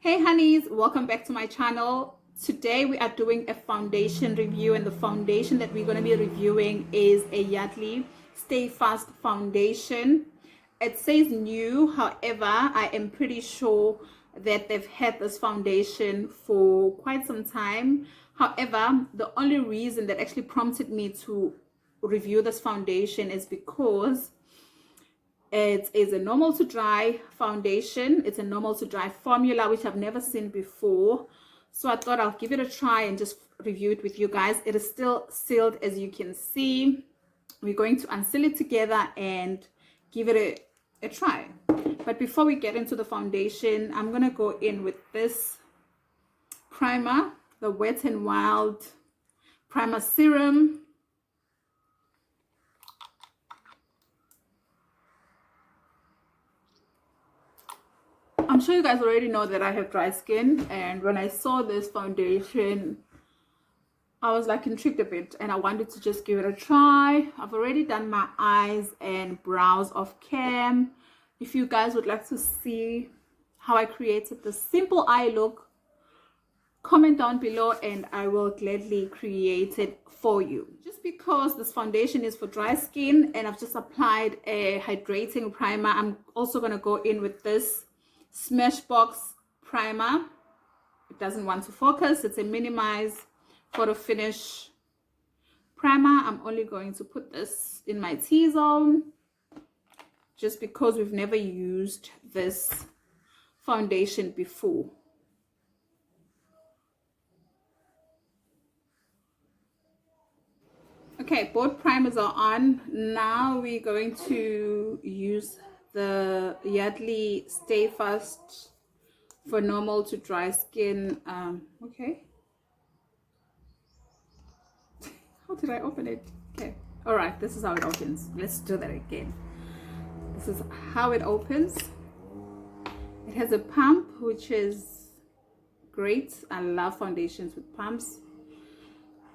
Hey honeys, welcome back to my channel. Today we are doing a foundation review, and the foundation that we're going to be reviewing is a Yardley Stayfast foundation. It says new, however I am pretty sure that they've had this foundation for quite some time. However, the only reason that actually prompted me to review this foundation is because it is a normal to dry foundation. It's a normal to dry formula, which I've never seen before. So I thought I'll give it a try and just review it with you guys. It is still sealed, as you can see. We're going to unseal it together and give it a try. But before we get into the foundation, I'm going to go in with this primer, the Wet n Wild Primer Serum. I'm sure you guys already know that I have dry skin, and when I saw this foundation I was like intrigued a bit and I wanted to just give it a try. I've already done my eyes and brows off cam. If you guys would like to see how I created the simple eye look, comment down below and I will gladly create it for you. Just because this foundation is for dry skin and I've just applied a hydrating primer, I'm also going to go in with this Smashbox primer. It doesn't want to focus. It's a minimize photo finish primer. I'm only going to put this in my T-zone just because we've never used this foundation before. Okay, both primers are on. Now we're going to use the Yardley Stayfast for normal to dry skin. Okay. How did I open it? Okay. All right, this is how it opens. Let's do that again. This is how it opens. It has a pump, which is great. I love foundations with pumps.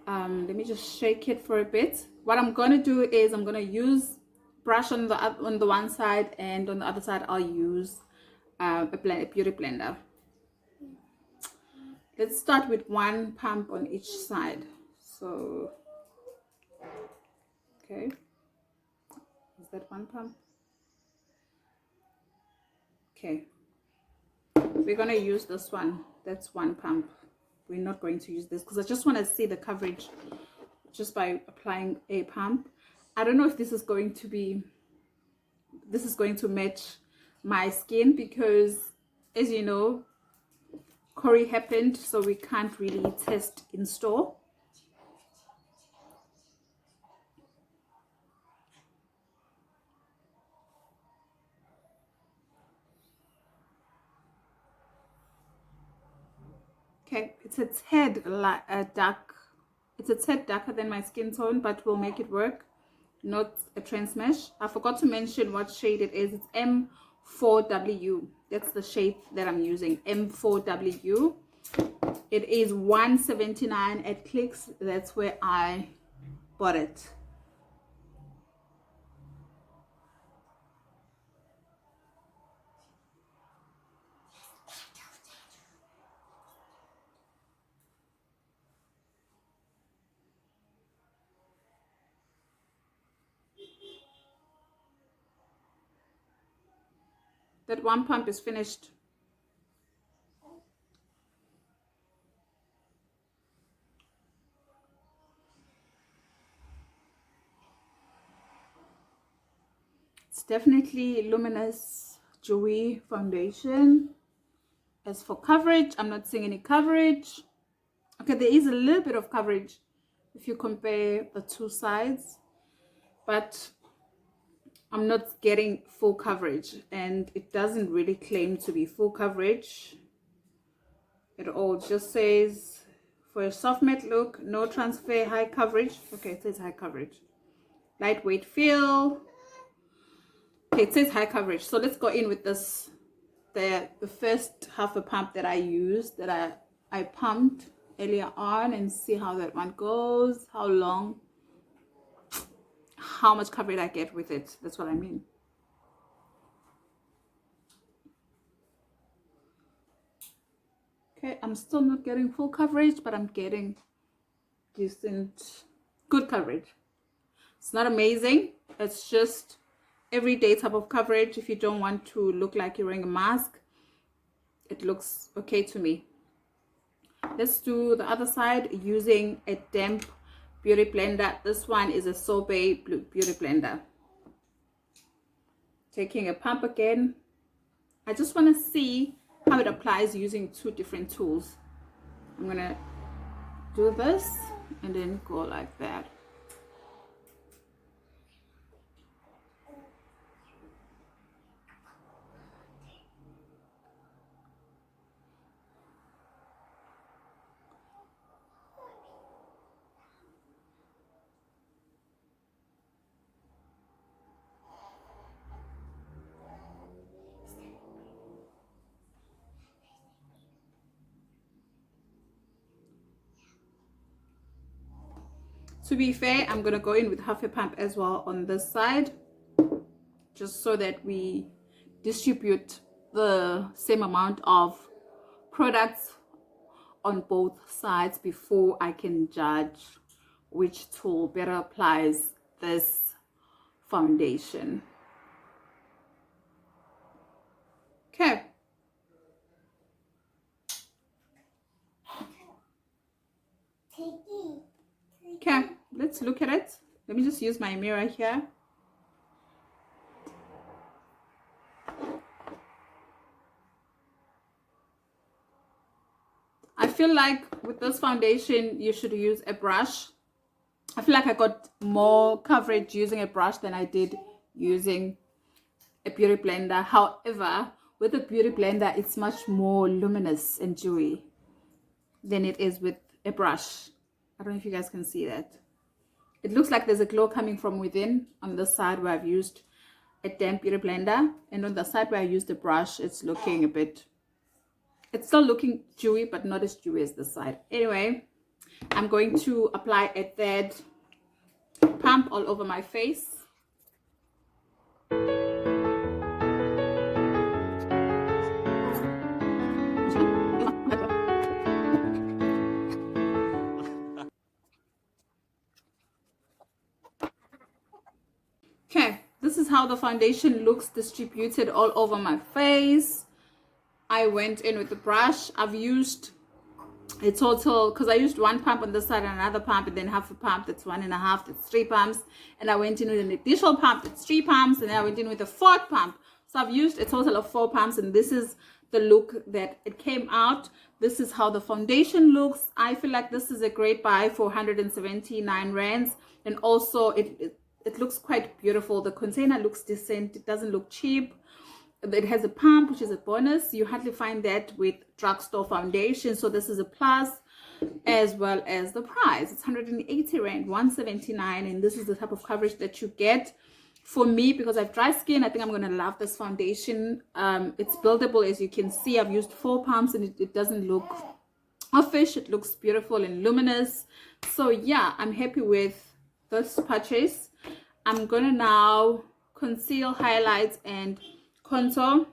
Let me just shake it for a bit. What I'm going to do is I'm going to use brush on the one side, and on the other side I'll use a beauty blender. Let's start with one pump on each side. So okay, is that one pump? Okay, we're going to use this one. That's one pump. We're not going to use this because I just want to see the coverage just by applying a pump. I don't know if this is going to match my skin because, as you know, Corey happened, so we can't really test in store. Okay, it's a tad dark. It's a tad darker than my skin tone, but we'll make it work. Not a trans mesh. I forgot to mention what shade it is. It's M4W. That's the shade that I'm using, M4W. It is $179 at Clicks. That's where I bought it. That one pump is finished. It's definitely luminous, dewy foundation. As for coverage, I'm not seeing any coverage. Okay, there is a little bit of coverage if you compare the two sides, but I'm not getting full coverage, and it doesn't really claim to be full coverage at all. It just says for a soft matte look, no transfer, high coverage. Okay, it says high coverage. Lightweight feel. Okay, it says high coverage. So let's go in with this. The first half a pump that I used, that I pumped earlier on, and see how that one goes, how long, how much coverage I get with it. That's what I mean. Okay, I'm still not getting full coverage, but I'm getting decent, good coverage. It's not amazing. It's just everyday type of coverage. If you don't want to look like you're wearing a mask, it looks okay to me. Let's do the other side using a damp beauty blender. This one is a Sorbet beauty blender. Taking a pump again. I just want to see how it applies using two different tools. I'm gonna do this and then go like that. To be fair, I'm gonna go in with half a pump as well on this side, just so that we distribute the same amount of products on both sides before I can judge which tool better applies this foundation. Okay. Okay, let's look at it. Let me just use my mirror here. I feel like with this foundation, you should use a brush. I feel like I got more coverage using a brush than I did using a beauty blender. However, with a beauty blender, it's much more luminous and dewy than it is with a brush. I don't know if you guys can see that. It looks like there's a glow coming from within on the side where I've used a damp beauty blender, and on the side where I used the brush, it's looking a bit, it's still looking dewy, but not as dewy as this side. Anyway, I'm going to apply a third pump all over my face. Okay, this is how the foundation looks distributed all over my face. I went in with the brush. I've used a total, because I used one pump on this side and another pump, and then half a pump, that's 1.5, that's 3 pumps, and I went in with an additional pump, that's 3 pumps, and then I went in with a 4th pump. So I've used a total of 4 pumps, and this is the look that it came out. This is how the foundation looks. I feel like this is a great buy for 179 rands, and also it looks quite beautiful. The container looks decent. It doesn't look cheap. It has a pump, which is a bonus. You hardly find that with drugstore foundation, so this is a plus, as well as the price. It's 180 rand, 179, and this is the type of coverage that you get. For me, because I have dry skin, I think I'm going to love this foundation. It's buildable, as you can see. I've used 4 pumps, and it doesn't look offish. It looks beautiful and luminous. So yeah, I'm happy with this purchase. I'm going to now conceal, highlight, and contour,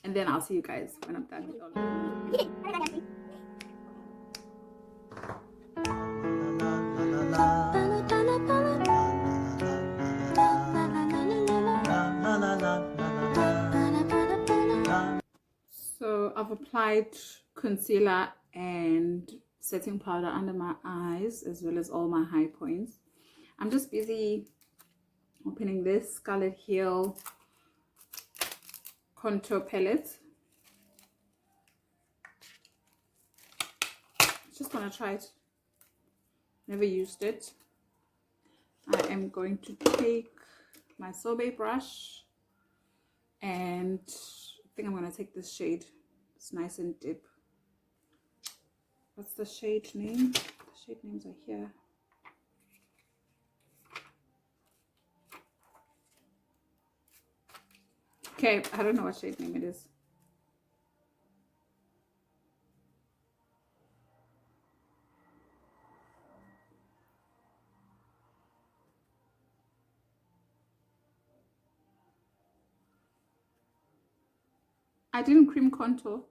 and then I'll see you guys when I'm done with all of it. So I've applied concealer and setting powder under my eyes, as well as all my high points. I'm just busy opening this Scarlet Hill contour palette. Just gonna try it. Never used it. I am going to take my Sorbet brush, and I think I'm gonna take this shade. It's nice and deep. What's the shade name? The shade names are here. Okay, I don't know what shade name it is. I didn't cream contour.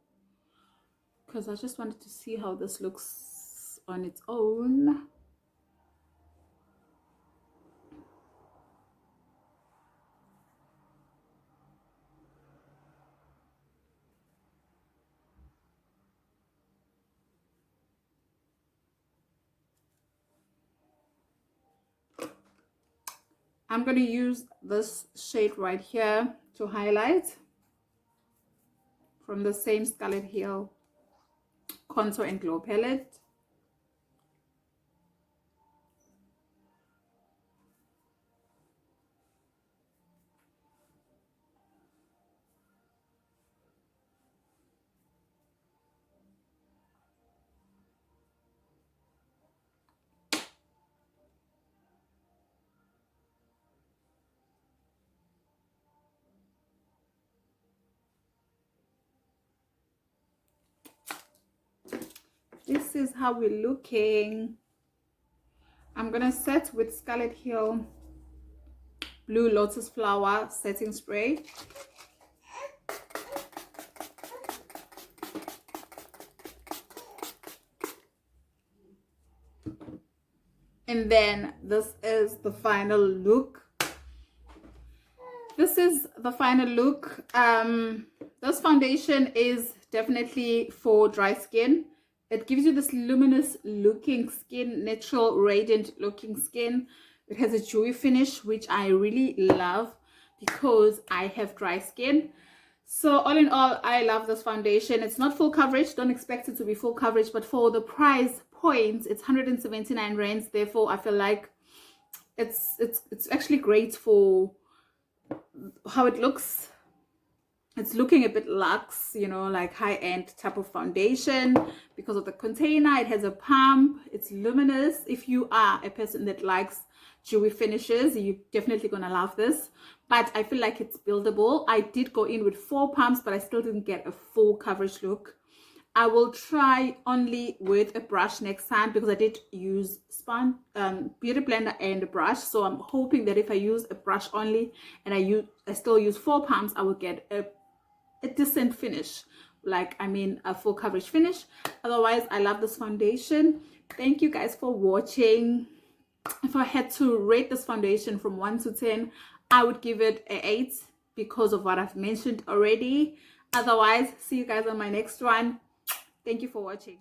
because I just wanted to see how this looks on its own. I'm going to use this shade right here to highlight from the same Scarlet Hill Contour and Glow palette. This is how we're looking. I'm gonna set with Scarlet Hill Blue Lotus Flower setting spray. And then this is the final look. This is the final look. This foundation is definitely for dry skin. It gives you this luminous looking skin, natural radiant looking skin. It has a dewy finish, which I really love because I have dry skin. So all in all, I love this foundation. It's not full coverage, don't expect it to be full coverage, but for the price point, it's 179 rands. Therefore I feel like it's actually great for how it looks. It's looking a bit luxe, you know, like high-end type of foundation because of the container. It has a pump, it's luminous. If you are a person that likes dewy finishes, you're definitely gonna love this. But I feel like it's buildable. I did go in with 4 pumps, but I still didn't get a full coverage look. I will try only with a brush next time because I did use beauty blender and a brush. So I'm hoping that if I use a brush only and I still use 4 pumps, I will get a decent finish, like I mean a full coverage finish. Otherwise, I love this foundation. Thank you guys for watching. If I had to rate this foundation from 1 to 10, I would give it an 8 because of what I've mentioned already. Otherwise, see you guys on my next one. Thank you for watching.